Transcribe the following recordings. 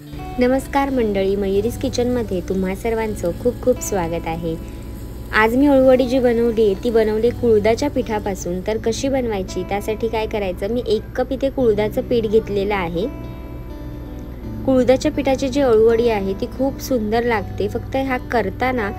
नमस्कार मंडळी, मयुरीज किचनमध्ये तुम्हा सर्वांचं खूप खूप स्वागत आहे। आज मी अळूवडी जी बनवली आहे ती बनवली कुळदाच्या पिठापासून। तर कशी बनवायची, त्यासाठी काय करायचं, मी 1 कप इथे कुळदाचं पीठ घेतलेलं आहे। कुळदाच्या पिठाची जी अळूवडी आहे ती खूप सुंदर लागते। फक्त हा करताना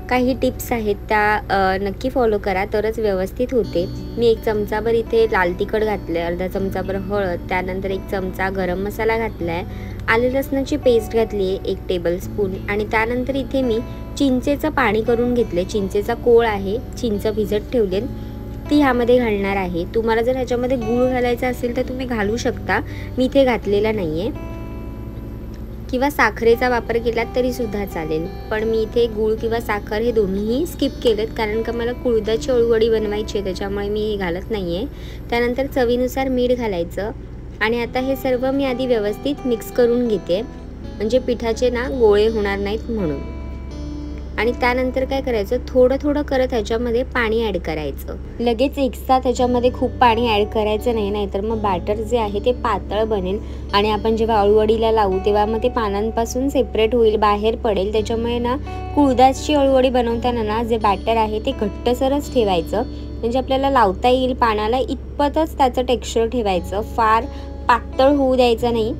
काही टिप्स आहेत त्या नक्की फॉलो करा तरच व्यवस्थित होते। मी 1 चमचाभर इथे लाल तिखट घातले, अर्धा चमचाभर हळद, त्यानंतर 1 चमचा गरम मसाला घातलाय, आले लसणाची पेस्ट घातली आहे 1 टेबलस्पून आणि त्यानंतर इथे मी चिंचेचं पाणी करून घेतले। चिंचेचा कोळ आहे, चिंच भिजत ठेवले ती ह्यामध्ये घालणार आहे। तुम्हाला जर ह्याच्यामध्ये गूळ घालायचा असेल तर तुम्ही घालू शकता, मी इथे घातलेला नाहीये, किंवा साखरेचा वापर केला तरी सुद्धा चालेल, पण मी इथे गूळ किंवा साखर हे दोन्हीही स्किप केलेत कारण का मला कुळदाची अळूवडी बनवायची आहे, त्याच्यामुळे मी हे घालत नाहीये। त्यानंतर चवीनुसार मीठ घालायचं आणि आता हे सर्व मी आधी व्यवस्थित मिक्स करून घेते, म्हणजे पिठाचे ना गोळे होणार नाहीत म्हणून। आणि त्यानंतर काय करायचं, थोडं थोडं करत ह्याच्यामध्ये पाणी ॲड करायचं। लगेच एकसाथ ह्याच्यामध्ये खूप पाणी ॲड करायचं नाही, नाहीतर मग बॅटर जे आहे ते पातळ बनेल आणि आपण जेव्हा अळूवडीला लावू तेव्हा मग ते पानांपासून सेपरेट होईल, बाहेर पडेल। त्याच्यामुळे ना कुळदाची अळूवडी बनवताना ना जे बॅटर आहे ते घट्टसरच ठेवायचं, म्हणजे आपल्याला लावता येईल पानाला इतपतच त्याचं टेक्स्चर ठेवायचं, फार पातळ होऊ द्यायचं नाही,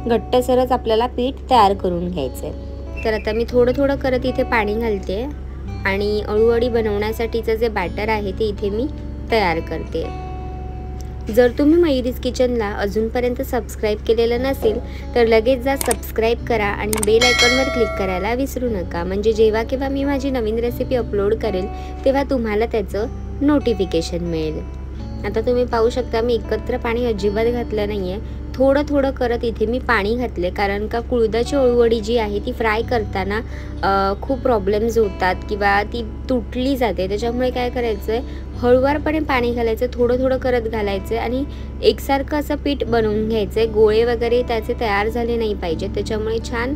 घट्टसरच आपल्याला पीठ तयार करून घ्यायचं आहे। तर आता मी थोडं थोडं करत इथे पाणी घालते आणि अळूवडी बनवण्यासाठीचं जे बॅटर आहे ते इथे मी तयार करते। जर तुम्ही मयुरीज किचनला अजूनपर्यंत सबस्क्राईब केलेलं नसेल तर लगेच जा सबस्क्राईब करा आणि बेल आयकॉनवर क्लिक करायला विसरू नका, म्हणजे जेव्हा केव्हा मी माझी नवीन रेसिपी अपलोड करेल तेव्हा तुम्हाला त्याचं नोटिफिकेशन मिळेल। आता तुम्ही पाहू शकता मी एकत्र पाणी अजिबात घातलं नाहीये, थोडं थोडं करत इथे मी पाणी घातले, कारण का कुळदाची अळूवडी जी आहे ती फ्राय करताना खूप प्रॉब्लेम्स होतात किंवा ती तुटली जाते। त्याच्यामुळे काय करायचं आहे, हळूवारपणे पाणी घालायचं, थोडं थोडं करत घालायचं आणि एकसारखं असं पीठ बनवून घ्यायचं आहे। गोळे वगैरे त्याचे तयार झाले नाही पाहिजे, त्याच्यामुळे छान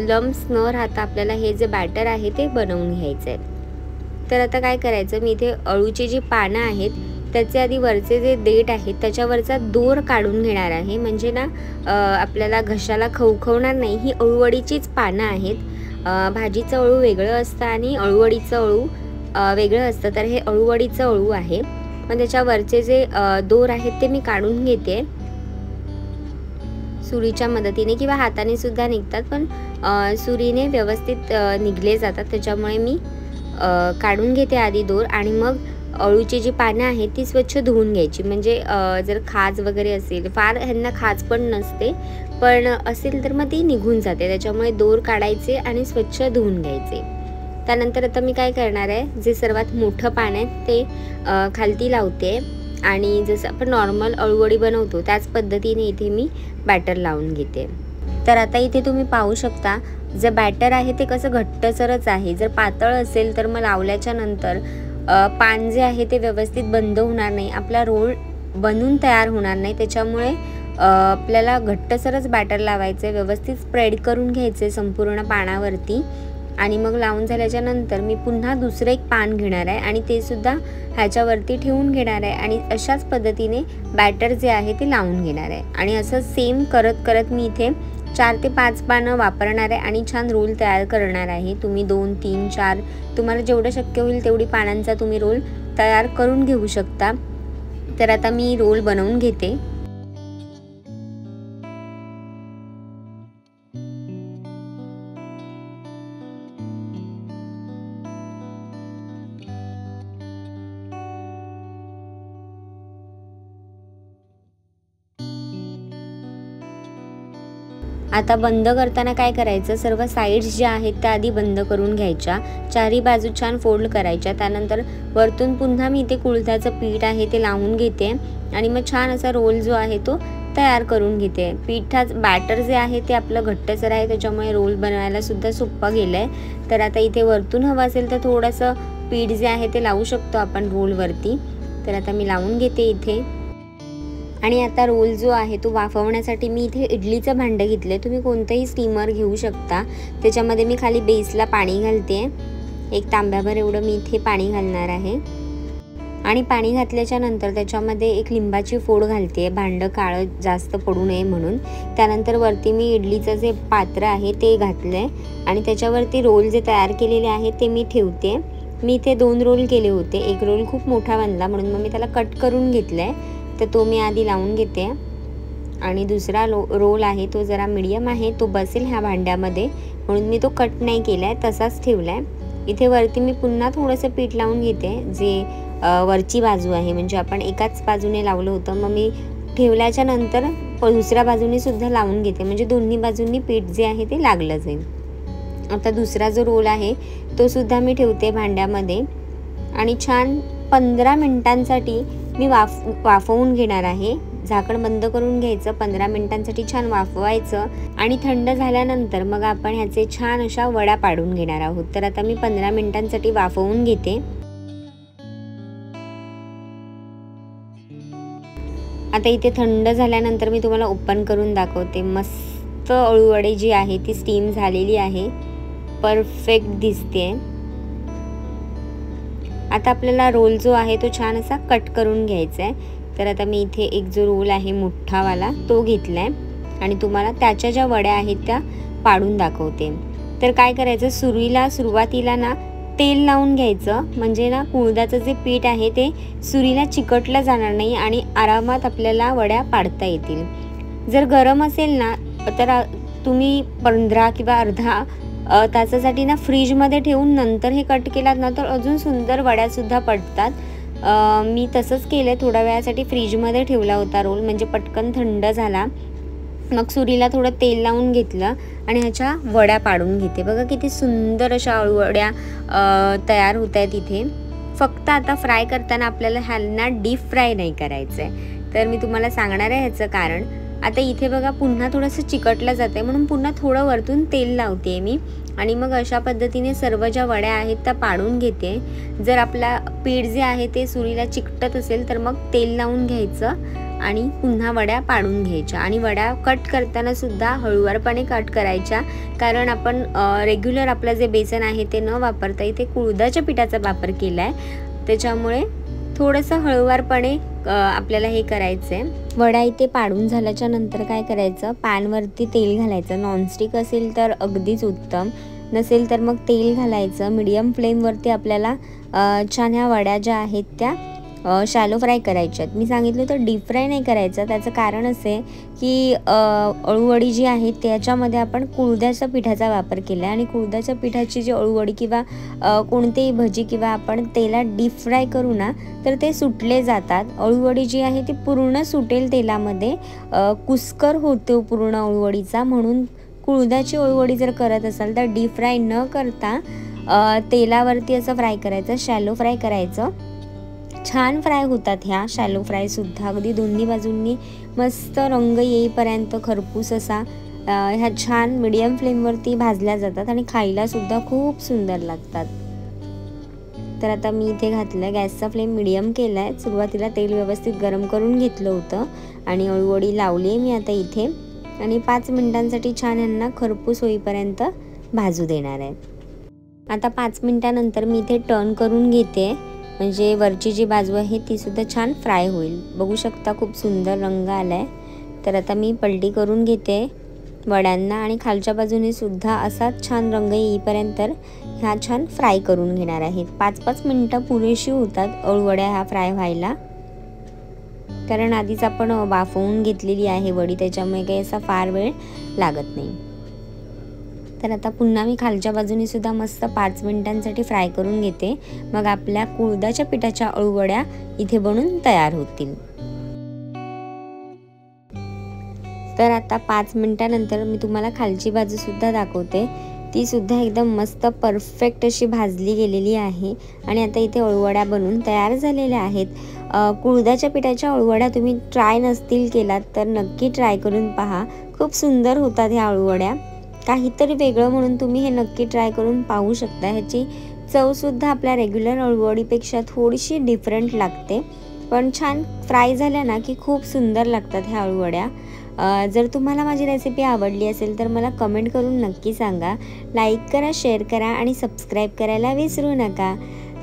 लम्स न राहता आपल्याला हे जे बॅटर आहे ते बनवून घ्यायचं आहे। तर आता काय करायचं, मी इथे अळूची जी पानं आहेत त्याचे आधी वरचे जे देठ आहेत त्याच्यावरचा दोर काढून घेणार आहे, म्हणजे ना आपल्याला घशाला खवखवणार नाही। ही अळूवडीचीच पानं आहेत, भाजीचं अळू वेगळं असतं आणि अळूवडीचं अळू वेगळं असतं, तर हे अळूवडीचं अळू आहे। पण त्याच्यावरचे जे दोर आहेत ते मी काढून घेते सुरीच्या मदतीने, किंवा हाताने सुद्धा निघतात, पण सुरीने व्यवस्थित निघले जातात, त्याच्यामुळे मी काढून घेते आधी दोर आणि मग अळूची जी पानं आहेत ती स्वच्छ धुवून घ्यायची। म्हणजे जर खाज वगैरे असेल, फार ह्यांना खाज पण नसते, पण असेल तर मग ती निघून जाते, त्याच्यामुळे दोर काढायचे आणि स्वच्छ धुवून घ्यायचे। त्यानंतर आता मी काय करणार आहे, जे सर्वात मोठं पान आहे ते खालती लावते आणि जसं आपण नॉर्मल अळूवडी बनवतो त्याच पद्धतीने इथे मी बॅटर लावून घेते। तर आता इथे तुम्ही पाहू शकता जे बॅटर आहे ते कसं घट्टसरच आहे। जर पातळ असेल तर मग लावल्याच्या नंतर पान जे आहे ते व्यवस्थित बंद होणार नाही, आपला रोल बनून तयार होणार नाही, त्याच्यामुळे आपल्याला घट्टसरच बॅटर लावायचे, व्यवस्थित स्प्रेड करून घ्यायचे संपूर्ण पानावरती आणि मग लावून झाल्याच्या नंतर मी पुन्हा दुसरं एक पान घेणार आहे आणि ते सुद्धा ह्याच्यावरती ठेवून घेणार आहे आणि अशाच पद्धतीने बॅटर जे आहे ते लावून घेणार आहे। आणि असं सेम करत करत मी इथे 4 ते 5 पानं वापरणार आहे आणि छान रोल तयार करणार आहे। तुम्ही 2, 3, 4 तुम्हाला जेवढं शक्य होईल तेवढी पानांचा तुम्ही रोल तयार करून घेऊ शकता। तर आता मी रोल बनवून घेते। आता बंद करताना काय करायचं, सर्व साईड्स ज्या आहेत त्या आधी बंद करून घ्यायच्या, चारी बाजू छान फोल्ड करायच्या। त्यानंतर वरतून पुन्हा मी इथे कुळथाचं पीठ आहे ते लावून घेते आणि मग छान असा रोल जो आहे तो तयार करून घेते। पिठाचं बॅटर जे आहे ते आपलं घट्टसर आहे, त्याच्यामुळे रोल बनवायला सुद्धा सोपं गेलं आहे। तर आता इथे वरतून हवं असेल तर थोडंसं पीठ जे आहे ते लावू शकतो आपण रोलवरती। तर आता मी लावून घेते इथे आणि आता रोल जो आहे तो वाफवण्यासाठी मी इथे इडलीचं भांडं घेतलं, तुम्ही कोणतंही स्टीमर घेऊ शकता। त्याच्यामध्ये मी खाली बेसला पाणी घालते, 1 तांब्याभर एवढं मी इथे पाणी घालणार आहे आणि पाणी घातल्याच्या नंतर त्याच्यामध्ये एक लिंबाची फोड घालते, भांडं काळं जास्त पडू नये म्हणून. त्यानंतर वरती मी इडलीचं जे पात्र आहे ते घातलं आहे आणि त्याच्यावरती रोल जे तयार केलेले आहे ते मी ठेवते. मी इथे 2 रोल केले होते. एक रोल खूप मोठा बनला म्हणून मग मी त्याला कट करून घेतलं आहे, तर तो मी आधी लावून घेते. आणि दुसरा रोल आहे तो जरा मीडियम आहे, तो बसेल ह्या भांड्यामध्ये म्हणून मी तो कट नाही केला आहे, तसाच ठेवला आहे. इथे वरती मी पुन्हा थोडंसं पीठ लावून घेते, जे वरची बाजू आहे, म्हणजे आपण एकाच बाजूने लावलं होतं, मग मी ठेवल्याच्या नंतर दुसऱ्या बाजूने सुद्धा लावून घेते, म्हणजे दोन्ही बाजूंनी पीठ जे आहे ते लागलं जाईल. आता दुसरा जो रोल आहे तो सुद्धा मी ठेवते भांड्यामध्ये आणि छान 15 मिनिटांसाठी मी वाफवून घेणार आहे. झाकण बंद करून घ्यायचं, 15 मिनिटांसाठी छान वाफवायचं आणि थंड झाल्यानंतर मग आपण ह्याचे छान अशा वड्या पाडून घेणार आहोत. तर आता मी 15 मिनिटांसाठी वाफवून घेते. आता इथे थंड झाल्यानंतर मी तुम्हाला ओपन करून दाखवते. मस्त अळूवडे जी आहे ती स्टीम झालेली आहे, परफेक्ट दिसते. आता आपल्याला रोल जो आहे तो छान असा कट करून घ्यायचा आहे. तर आता मी इथे एक जो रोल आहे मोठावाला तो घेतला आहे आणि तुम्हाला त्याच्या ज्या वड्या आहेत त्या पाडून दाखवते. तर काय करायचं, सुरुवातीला ना तेल लावून घ्यायचं, म्हणजे ना कुळदाचं जे पीठ आहे ते सुरीला चिकटलं जाणार नाही आणि आरामात आपल्याला वड्या पाडता येतील. जर गरम असेल ना तर तुम्ही 15 किंवा अर्धा तासासाठी ना फ्रीजमध्ये ठेवून नंतर हे कट केलात ना तर अजून सुंदर वड्यासुद्धा पडतात. मी तसंच केलं, थोड्या वेळासाठी फ्रीजमध्ये ठेवला होता रोल, म्हणजे पटकन थंड झाला. मग सुरीला थोडं तेल लावून घेतलं आणि ह्याच्या वड्या पाडून घेते. बघा किती सुंदर अशा अळूवड्या तयार होत आहेत इथे. फक्त आता फ्राय करताना आपल्याला ह्यांना डीप फ्राय नाही करायचं आहे, तर मी तुम्हाला सांगणार आहे ह्याचं कारण. आता इथे बघा पुन्हा थोडंसं चिकटलं जातं आहे म्हणून पुन्हा थोडं वरतून तेल लावते मी आणि मग अशा पद्धतीने सर्व ज्या वड्या आहेत त्या पाडून घेते. जर आपला पीठ जे आहे ते सुरीला चिकटत असेल तर मग तेल लावून घ्यायचं आणि पुन्हा वड्या पाडून घ्यायच्या. आणि वड्या कट करताना सुद्धा हळूवारपणे कट करायच्या, कारण आपण रेग्युलर आपलं जे बेसन आहे ते न वापरता इथे कुळदाच्या पिठाचा वापर केला आहे, त्याच्यामुळे थोडंसं हळूवारपणे आपल्याला हे करायचं आहे. वड्या इथे पाडून झाल्याच्या नंतर काय करायचं, पॅनवरती तेल घालायचं. नॉनस्टिक असेल तर अगदीच उत्तम, नसेल तर मग तेल घालायचं. मीडियम फ्लेमवरती आपल्याला छान ह्या वड्या ज्या आहेत त्या शॅलो फ्राय करायच्यात. मी सांगितलं होतं डीप फ्राय नाही करायचं, त्याचं कारण असे की अळूवडी जी आहे त्याच्यामध्ये आपण कुळदाच्या पिठाचा वापर केला आहे आणि कुळदाच्या पिठाची जी अळूवडी किंवा कोणतेही भजी किंवा आपण तेलात डीप फ्राय करू ना तर ते सुटले जातात. अळूवडी जी आहे ती पूर्ण सुटेल तेलामध्ये, कुस्कर होतो पूर्ण अळूवडीचा. म्हणून कुळदाची अळूवडी जर करत असाल तर डीप फ्राय न करता तेलावरती असं फ्राय करायचं, शॅलो फ्राय करायचं. छान फ्राय होतात ह्या शॅलो फ्रायसुद्धा, अगदी दोन्ही बाजूंनी मस्त रंग येईपर्यंत खरपूस असा ह्या छान मीडियम फ्लेमवरती भाजल्या जातात आणि खायलासुद्धा खूप सुंदर लागतात. तर आता मी इथे घातलं, गॅसचा फ्लेम मीडियम केला आहे. सुरुवातीला तेल व्यवस्थित गरम करून घेतलं होतं आणि अळूवडी लावली आहे मी आता इथे आणि 5 मिनिटांसाठी छान यांना खरपूस होईपर्यंत भाजू देणार आहे. आता 5 मिनिटानंतर मी इथे टर्न करून घेते, म्हणजे वरची जी बाजू आहे ती सुद्धा छान फ्राय होईल. बघू शकता खूप सुंदर रंग आला आहे. तर आता मी पलटी करून घेते वड्यांना आणि खालच्या बाजूने सुद्धा असाच छान रंग येईपर्यंत ह्या छान फ्राय करून घेणार आहेत. 5-5 मिनटं पुरेशी होतात अळूवड्या ह्या फ्राय व्हायला, कारण आधीच आपण वाफवून घेतलेली आहे वडी, त्याच्यामुळे काही असा फार वेळ लागत नाही. तर आता पुन्हा मी खालच्या बाजूने सुद्धा मस्त 5 मिनिटांसाठी फ्राय करून घेते. मग आपल्या कुळदाच्या पिठाच्या अळूवड्या इथे बनून तयार होतील. तर आता 5 मिनिटानंतर मी तुम्हाला खालची बाजू सुद्धा दाखवते. ती सुद्धा एकदम मस्त परफेक्ट अशी भाजली गेलेली आहे आणि आता इथे अळूवड्या बनून तयार झालेल्या आहेत. कुळदाच्या पिठाच्या अळूवड्या तुम्ही ट्राय नसतील केलात तर नक्की ट्राय करून पहा, खूप सुंदर होतात ह्या अळूवड्या. काहीतरी वेगळं म्हणून तुम्ही हे नक्की ट्राय करून पाहू शकता. ह्याची चवसुद्धा आपल्या रेग्युलर अळूवडीपेक्षा थोडीशी डिफरंट लागते, पण छान फ्राय झाल्या ना की खूप सुंदर लागतात ह्या अळूवड्या. जर तुम्हाला माझी रेसिपी आवडली असेल तर मला कमेंट करून नक्की सांगा. लाईक करा, शेअर करा आणि सबस्क्राईब करायला विसरू नका.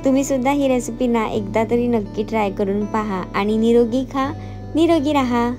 तुम्ही सुद्धा ही रेसिपी ना एकदा तरी नक्की ट्राय करून पहा आणि निरोगी खा, निरोगी राहा.